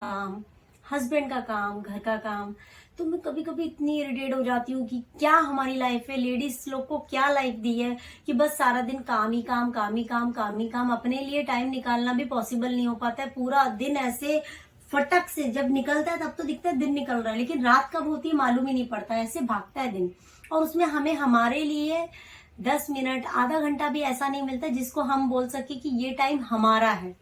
काम, हस्बैंड का काम, घर का काम। तो मैं कभी कभी इतनी इरिटेट हो जाती हूँ कि क्या हमारी लाइफ है, लेडीज लोग को क्या लाइफ दी है कि बस सारा दिन काम ही काम, काम ही काम, काम ही काम। अपने लिए टाइम निकालना भी पॉसिबल नहीं हो पाता है। पूरा दिन ऐसे फटक से जब निकलता है तब तो दिखता है दिन निकल रहा है, लेकिन रात कब होती है मालूम ही नहीं पड़ता है। ऐसे भागता है दिन, और उसमें हमें हमारे लिए 10 मिनट, आधा घंटा भी ऐसा नहीं मिलता जिसको हम बोल सके कि ये टाइम हमारा है,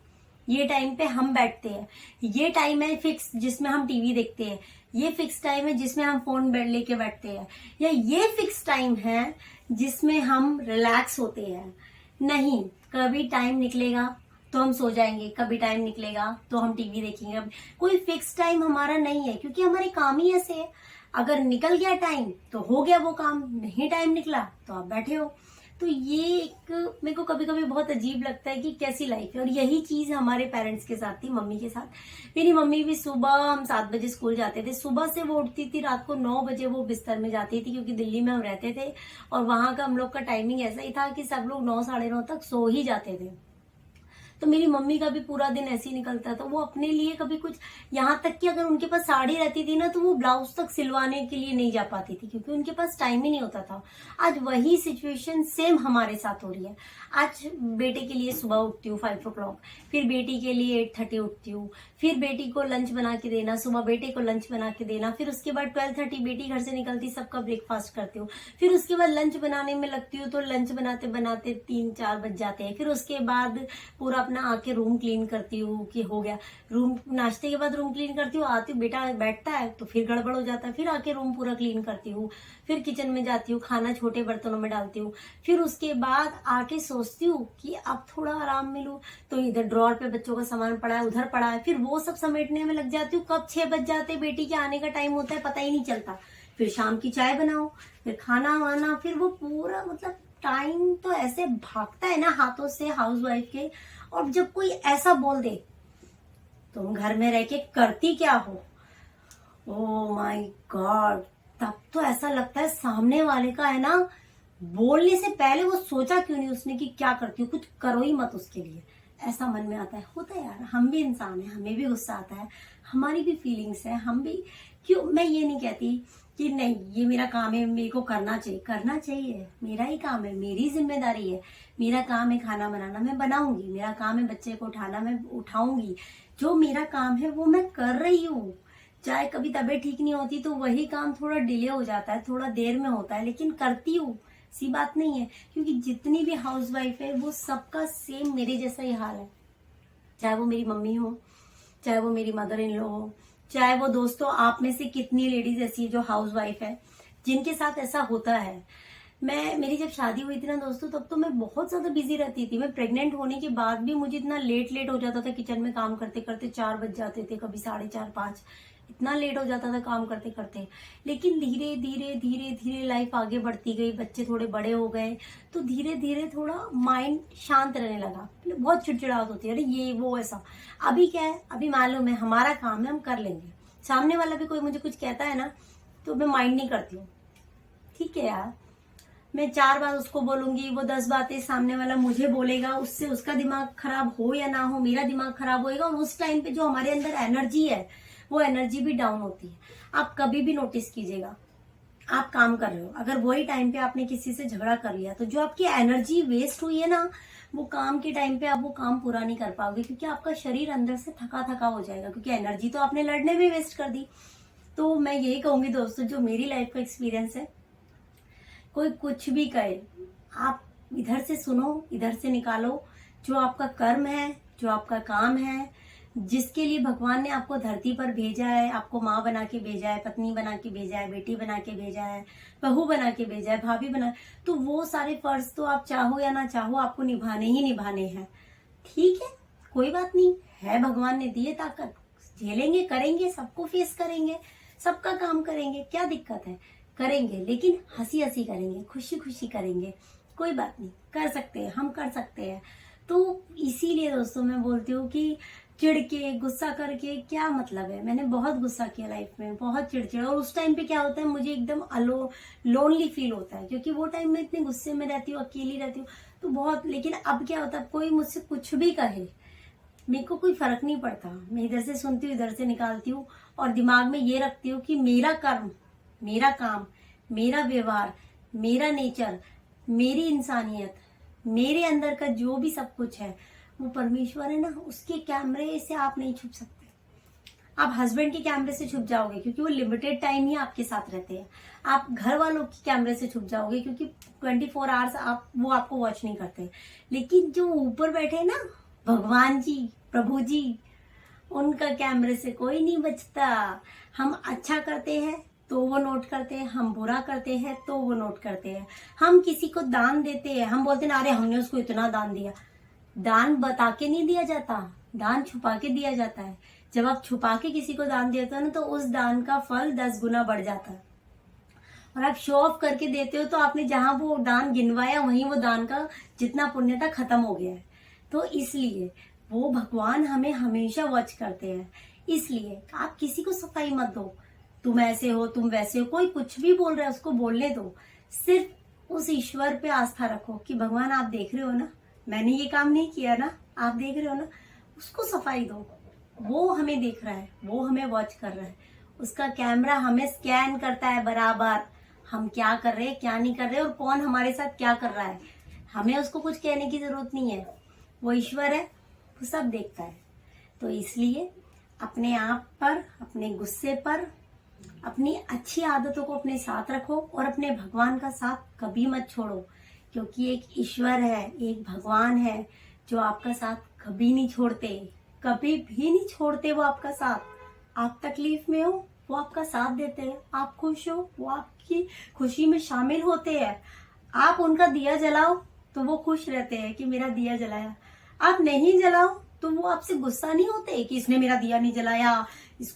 ये टाइम पे हम बैठते हैं, ये टाइम है फिक्स जिसमें हम टीवी देखते हैं, ये फिक्स टाइम है जिसमें हम फोन बेड लेके बैठते हैं, या ये फिक्स टाइम है जिसमें हम रिलैक्स होते हैं। नहीं, कभी टाइम निकलेगा तो हम सो जाएंगे, कभी टाइम निकलेगा तो हम टीवी देखेंगे। कोई फिक्स टाइम हमारा नहीं है, क्योंकि हमारे काम ही ऐसे है। अगर निकल गया टाइम तो हो गया वो काम, नहीं टाइम निकला तो आप बैठे हो। तो ये एक मेरे को कभी कभी बहुत अजीब लगता है कि कैसी लाइफ है। और यही चीज हमारे पेरेंट्स के साथ थी, मम्मी के साथ। मेरी मम्मी भी सुबह, हम 7 बजे स्कूल जाते थे, सुबह से वो उठती थी, रात को 9 बजे वो बिस्तर में जाती थी, क्योंकि दिल्ली में हम रहते थे और वहां का हम लोग का टाइमिंग ऐसा ही था कि सब लोग 9 साढ़े 9 तक सो ही जाते थे। तो मेरी मम्मी का भी पूरा दिन ऐसे ही निकलता था। वो अपने लिए कभी कुछ, यहाँ तक कि अगर उनके पास साड़ी रहती थी ना तो वो ब्लाउज तक सिलवाने के लिए नहीं जा पाती थी, क्योंकि उनके पास टाइम ही नहीं होता था। आज वही सिचुएशन सेम हमारे साथ हो रही है। आज बेटे के लिए सुबह उठती हूँ 5 o'clock, फिर बेटी के लिए 8:30 उठती हूँ, फिर बेटी को लंच बना के देना, सुबह बेटे को लंच बना के देना, फिर उसके बाद 12:30 बेटी घर से निकलती, सबका ब्रेकफास्ट करती हूँ, फिर उसके बाद लंच बनाने में लगती हूँ, तो लंच बनाते बनाते 3-4 बज जाते हैं। फिर उसके बाद पूरा अपना आके रूम क्लीन करती हूँ कि हो गया, रूम नाश्ते के बाद रूम क्लीन करती हूँ, आती हूँ बेटा बैठता है तो फिर गड़बड़ हो जाता है, फिर आके रूम पूरा क्लीन करती हूँ, फिर किचन में जाती हूँ, खाना छोटे बर्तनों में डालती हूँ, फिर उसके बाद आके सोचती हूँ कि अब थोड़ा आराम मिलूं, तो इधर ड्रॉर पे बच्चों का सामान पड़ा है, उधर पड़ा है, फिर वो सब समेटने में लग जाती हूँ। कब 6 बज जाते, बेटी के आने का टाइम होता है पता ही नहीं चलता। फिर शाम की चाय बनाओ, फिर खाना वाना, फिर वो पूरा मतलब टाइम तो ऐसे भागता है ना हाथों से हाउसवाइफ के। और जब कोई ऐसा बोल दे तुम घर में रह के करती क्या हो, ओ माय गॉड, तब तो ऐसा लगता है सामने वाले का है ना, बोलने से पहले वो सोचा क्यों नहीं उसने कि क्या करती हो, कुछ करो ही मत उसके लिए। ऐसा मन में आता है। होता है यार, हम भी इंसान है, हमें भी गुस्सा आता है, हमारी भी फीलिंग्स है, हम भी। क्यों, मैं ये नहीं कहती कि नहीं ये मेरा काम है, मेरे को करना चाहिए, करना चाहिए, मेरा ही काम है, मेरी जिम्मेदारी है। मेरा काम है खाना बनाना, मैं बनाऊंगी। मेरा काम है बच्चे को उठाना, मैं उठाऊंगी। जो मेरा काम है वो मैं कर रही हूँ। चाहे कभी तबीयत ठीक नहीं होती तो वही काम थोड़ा डिले हो जाता है, थोड़ा देर में होता है, लेकिन करती हूँ। सी बात नहीं है, क्योंकि जितनी भी हाउसवाइफ है वो सबका सेम मेरे जैसा ही हाल है। चाहे वो मेरी मम्मी हो, चाहे वो मेरी मदर इन लॉ हो, चाहे वो दोस्तों आप में से कितनी लेडीज ऐसी है जो हाउसवाइफ है जिनके साथ ऐसा होता है। मेरी जब शादी हुई थी ना दोस्तों, तब तो मैं बहुत ज्यादा बिजी रहती थी। मैं प्रेग्नेंट होने के बाद भी मुझे इतना लेट लेट हो जाता था किचन में काम करते करते, 4 बज जाते थे, कभी 4:30 5, इतना लेट हो जाता था काम करते करते। लेकिन धीरे धीरे धीरे धीरे लाइफ आगे बढ़ती गई, बच्चे थोड़े बड़े हो गए, तो धीरे धीरे थोड़ा माइंड शांत रहने लगा। बहुत चिड़चिड़ाहट होती है, अरे ये वो ऐसा। अभी क्या है, अभी मालूम है हमारा काम है, हम कर लेंगे। सामने वाला भी कोई मुझे कुछ कहता है ना तो मैं माइंड नहीं करती हूँ। ठीक है यार, मैं 4 बार उसको बोलूंगी, वो 10 बातें सामने वाला मुझे बोलेगा, उससे उसका दिमाग खराब हो या ना हो, मेरा दिमाग खराब होएगा। और उस टाइम पे जो हमारे अंदर एनर्जी है वो एनर्जी भी डाउन होती है। आप कभी भी नोटिस कीजिएगा, आप काम कर रहे हो, अगर वही टाइम पे आपने किसी से झगड़ा कर लिया तो जो आपकी एनर्जी वेस्ट हुई है ना, वो काम के टाइम पे आप वो काम पूरा नहीं कर पाओगे, क्योंकि आपका शरीर अंदर से थका थका हो जाएगा, क्योंकि एनर्जी तो आपने लड़ने में वेस्ट कर दी। तो मैं यही कहूंगी दोस्तों, जो मेरी लाइफ का एक्सपीरियंस है, कोई कुछ भी कहे, आप इधर से सुनो, इधर से निकालो। जो आपका कर्म है, जो आपका काम है, जिसके लिए भगवान ने आपको धरती पर भेजा है, आपको माँ बना के भेजा है, पत्नी बना के भेजा है, बेटी बना के भेजा है, बहू बना के भेजा है, भाभी बना, तो वो सारे फर्ज तो आप चाहो या ना चाहो आपको निभाने ही निभाने हैं। ठीक है, कोई बात नहीं है, भगवान ने दिए ताकत, झेलेंगे, करेंगे, सबको फेस करेंगे, सबका काम करेंगे, क्या दिक्कत है, करेंगे, लेकिन हंसी हंसी करेंगे, खुशी खुशी करेंगे। कोई बात नहीं, कर सकते हैं, हम कर सकते हैं। तो इसीलिए दोस्तों मैं बोलती हूँ कि चिढ़ के गुस्सा करके क्या मतलब है। मैंने बहुत गुस्सा किया लाइफ में, बहुत चिड़चिड़ा, और उस टाइम पे क्या होता है, मुझे एकदम लोनली फील होता है, क्योंकि वो टाइम में इतने गुस्से में रहती हूँ, अकेली रहती हूँ, तो बहुत। लेकिन अब क्या होता है, कोई मुझसे कुछ भी कहे, मेरे को कोई फर्क नहीं पड़ता, मैं इधर से सुनती हूँ इधर से निकालती हूँ और दिमाग में ये रखती हूँ कि मेरा कर्म, मेरा काम, मेरा व्यवहार, मेरा नेचर, मेरी इंसानियत, मेरे अंदर का जो भी सब कुछ है वो परमेश्वर है ना, उसके कैमरे से आप नहीं छुप सकते। आप हस्बैंड के कैमरे से छुप जाओगे क्योंकि वो लिमिटेड टाइम ही आपके साथ रहते हैं। आप घर वालों के कैमरे से छुप जाओगे क्योंकि 24 आवर्स वो आपको वॉच नहीं करते। लेकिन जो ऊपर बैठे ना भगवान जी, प्रभु जी, उनका कैमरे से कोई नहीं बचता। हम अच्छा करते हैं तो वो नोट करते हैं, हम बुरा करते हैं तो वो नोट करते हैं। हम किसी को दान देते हैं, हम बोलते हैं ना अरे हमने उसको इतना दान दिया। दान बता के नहीं दिया जाता, दान छुपा के दिया जाता है। जब आप छुपा के किसी को दान देते हो ना तो उस दान का फल 10 गुना बढ़ जाता है। और आप शो ऑफ करके देते हो तो आपने जहां वो दान गिनवाया वहीं वो दान का जितना पुण्य था खत्म हो गया है। तो इसलिए वो भगवान हमें हमेशा वॉच करते हैं। इसलिए आप किसी को सफाई मत दो, तुम ऐसे हो तुम वैसे हो, कोई कुछ भी बोल रहा है उसको बोलने दो। सिर्फ उस ईश्वर पे आस्था रखो कि भगवान आप देख रहे हो ना, मैंने ये काम नहीं किया ना, आप देख रहे हो ना, उसको सफाई दो। वो हमें देख रहा है, वो हमें वॉच कर रहा है, उसका कैमरा हमें स्कैन करता है बराबर, हम क्या कर रहे हैं क्या नहीं कर रहे और कौन हमारे साथ क्या कर रहा है। हमें उसको कुछ कहने की जरूरत नहीं है, वो ईश्वर है, वो सब देखता है। तो इसलिए अपने आप पर, अपने गुस्से पर, अपनी अच्छी आदतों को अपने साथ रखो और अपने भगवान का साथ कभी मत छोड़ो, क्योंकि एक ईश्वर है, एक भगवान है जो आपका साथ कभी नहीं छोड़ते, कभी भी नहीं छोड़ते वो आपका साथ। आप तकलीफ में हो वो आपका साथ देते हैं, आप खुश हो वो आपकी खुशी में शामिल होते हैं। आप उनका दिया जलाओ तो वो खुश रहते हैं कि मेरा दिया जलाया। आप नहीं जलाओ तो वो आपसे गुस्सा नहीं होते कि इसने मेरा दिया नहीं जलाया,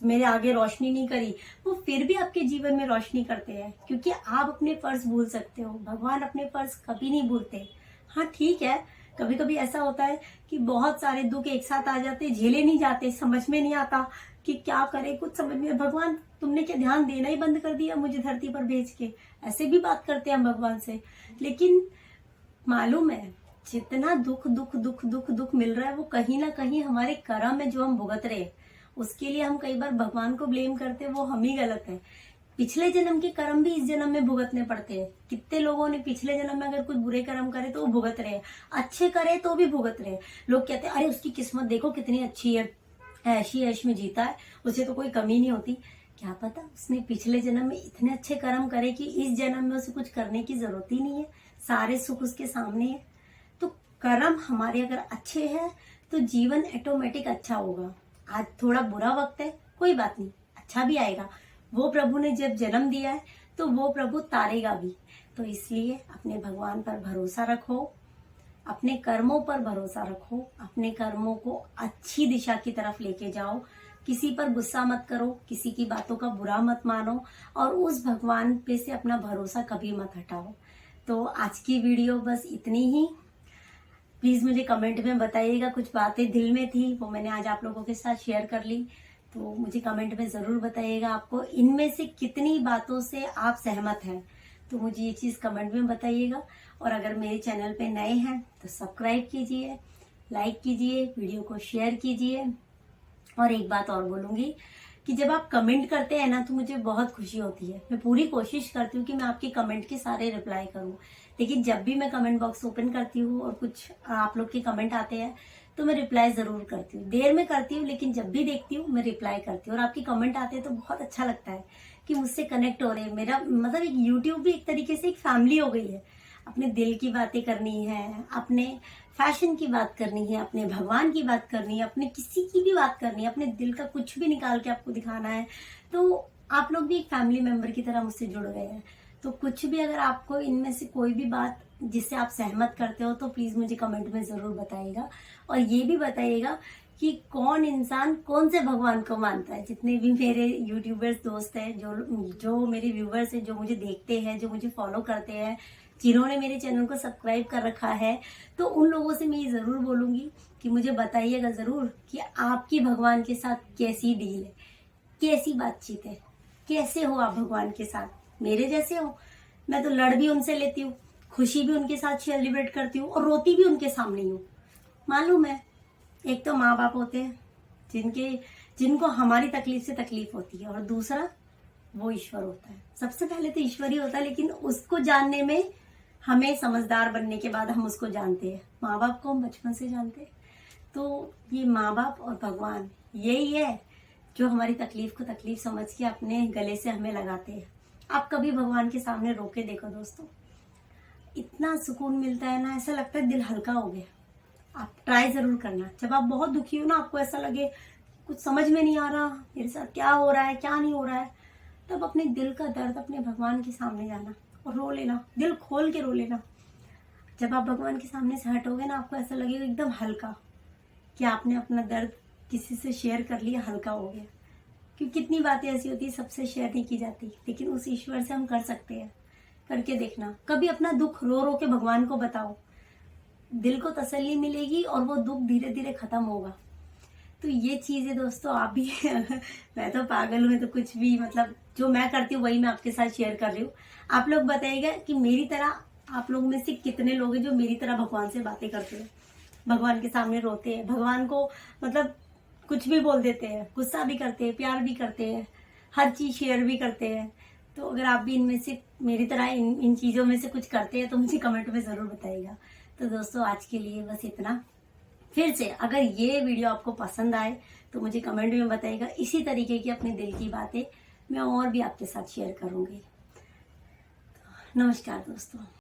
मेरे आगे रोशनी नहीं करी। वो फिर भी आपके जीवन में रोशनी करते हैं क्योंकि आप अपने फर्ज भूल सकते हो, भगवान अपने फर्ज कभी नहीं भूलते। हाँ ठीक है, कभी कभी ऐसा होता है कि बहुत सारे दुख एक साथ आ जाते, झेले नहीं जाते, समझ में नहीं आता कि क्या करे, कुछ समझ में, भगवान तुमने क्या ध्यान देना ही बंद कर दिया मुझे धरती पर भेज के। ऐसे भी बात करते हैं हम भगवान से। लेकिन मालूम है जितना दुख दुख दुख दुख दुख मिल रहा है वो कहीं ना कहीं हमारे कर्म है जो हम भुगत रहे हैं। उसके लिए हम कई बार भगवान को ब्लेम करते हैं, वो हम ही गलत है। पिछले जन्म के कर्म भी इस जन्म में भुगतने पड़ते हैं। कितने लोगों ने पिछले जन्म में अगर कुछ बुरे कर्म करे तो वो भुगत रहे हैं, अच्छे करे तो भी भुगत रहे हैं। लोग कहते हैं अरे उसकी किस्मत देखो कितनी अच्छी है, ऐशी ऐश में जीता है, उसे तो कोई कमी नहीं होती। क्या पता उसने पिछले जन्म में इतने अच्छे कर्म करे कि इस जन्म में उसे कुछ करने की जरूरत ही नहीं है, सारे सुख उसके सामने है। तो कर्म हमारे अगर अच्छे हैं तो जीवन ऑटोमेटिक अच्छा होगा। आज थोड़ा बुरा वक्त है, कोई बात नहीं, अच्छा भी आएगा। वो प्रभु ने जब जन्म दिया है तो वो प्रभु तारेगा भी। तो इसलिए अपने भगवान पर भरोसा रखो, अपने कर्मों पर भरोसा रखो, अपने कर्मों को अच्छी दिशा की तरफ लेके जाओ। किसी पर गुस्सा मत करो, किसी की बातों का बुरा मत मानो और उस भगवान पे से अपना भरोसा कभी मत हटाओ। तो आज की वीडियो बस इतनी ही। प्लीज मुझे कमेंट में बताइएगा, कुछ बातें दिल में थी वो मैंने आज आप लोगों के साथ शेयर कर ली। तो मुझे कमेंट में जरूर बताइएगा आपको इनमें से कितनी बातों से आप सहमत हैं, तो मुझे ये चीज कमेंट में बताइएगा। और अगर मेरे चैनल पे नए हैं तो सब्सक्राइब कीजिए, लाइक कीजिए, वीडियो को शेयर कीजिए। और एक बात और बोलूंगी कि जब आप कमेंट करते हैं ना तो मुझे बहुत खुशी होती है। मैं पूरी कोशिश करती हूँ कि मैं आपके कमेंट के सारे रिप्लाई करूँ, लेकिन जब भी मैं कमेंट बॉक्स ओपन करती हूँ और कुछ आप लोग के कमेंट आते हैं तो मैं रिप्लाई जरूर करती हूँ। देर में करती हूँ लेकिन जब भी देखती हूँ मैं रिप्लाई करती हूँ। और आपके कमेंट आते हैं तो बहुत अच्छा लगता है कि मुझसे कनेक्ट हो रहे हैं। मेरा मतलब एक यूट्यूब भी एक तरीके से एक फैमिली हो गई है। अपने दिल की बातें करनी है, अपने फैशन की बात करनी है, अपने भगवान की बात करनी है, अपने किसी की भी बात करनी है, अपने दिल का कुछ भी निकाल के आपको दिखाना है, तो आप लोग भी एक फैमिली मेंबर की तरह मुझसे जुड़ गए हैं। तो कुछ भी अगर आपको इनमें से कोई भी बात जिससे आप सहमत करते हो तो प्लीज मुझे कमेंट में जरूर बताइएगा। और ये भी बताइएगा कि कौन इंसान कौन से भगवान को मानता है। जितने भी मेरे यूट्यूबर्स दोस्त हैं, जो मेरे व्यूवर्स हैं, जो मुझे देखते हैं, जो मुझे फॉलो करते हैं, जिन्होंने मेरे चैनल को सब्सक्राइब कर रखा है, तो उन लोगों से मैं ये जरूर बोलूंगी कि मुझे बताइएगा जरूर कि आपकी भगवान के साथ कैसी डील है, कैसी बातचीत है, कैसे हो आप भगवान के साथ। मेरे जैसे हो? मैं तो लड़ भी उनसे लेती हूँ, खुशी भी उनके साथ सेलिब्रेट करती हूँ और रोती भी उनके सामने ही हूँ। मालूम है एक तो माँ बाप होते हैं जिनको हमारी तकलीफ से तकलीफ होती है, और दूसरा वो ईश्वर होता है। सबसे पहले तो ईश्वर ही होता है, लेकिन उसको जानने में हमें समझदार बनने के बाद हम उसको जानते हैं। माँ बाप को हम बचपन से जानते हैं। तो ये माँ बाप और भगवान यही है जो हमारी तकलीफ को तकलीफ समझ के अपने गले से हमें लगाते हैं। आप कभी भगवान के सामने रो के देखो दोस्तों, इतना सुकून मिलता है ना, ऐसा लगता है दिल हल्का हो गया। आप ट्राई जरूर करना। जब आप बहुत दुखी हो ना, आपको ऐसा लगे कुछ समझ में नहीं आ रहा मेरे साथ क्या हो रहा है क्या नहीं हो रहा है, तब अपने दिल का दर्द अपने भगवान के सामने जाना और रो लेना, दिल खोल के रो लेना। जब आप भगवान के सामने से हटोगे ना, आपको ऐसा लगेगा एकदम हल्का कि आपने अपना दर्द किसी से शेयर कर लिया, हल्का हो गया। क्योंकि कितनी बातें ऐसी होती है सबसे शेयर नहीं की जाती, लेकिन उस ईश्वर से हम कर सकते हैं। करके देखना, कभी अपना दुख रो रो के भगवान को बताओ, दिल को तसल्ली मिलेगी और वो दुख धीरे धीरे खत्म होगा। तो ये चीजें दोस्तों आप भी मैं तो पागल हूँ, तो कुछ भी मतलब जो मैं करती हूँ वही मैं आपके साथ शेयर कर रही हूँ। आप लोग बताइएगा कि मेरी तरह आप लोग में से कितने लोग हैं जो मेरी तरह भगवान से बातें करते हैं, भगवान के सामने रोते हैं, भगवान को मतलब कुछ भी बोल देते हैं, गुस्सा भी करते हैं, प्यार भी करते हैं, हर चीज शेयर भी करते हैं। तो अगर आप भी इनमें से मेरी तरह इन चीजों में से कुछ करते हैं तो मुझे कमेंट में जरूर बताइएगा। तो दोस्तों आज के लिए बस इतना। फिर से अगर ये वीडियो आपको पसंद आए तो मुझे कमेंट में बताइएगा। इसी तरीके की अपने दिल की बातें मैं और भी आपके साथ शेयर करूंगी। नमस्कार दोस्तों।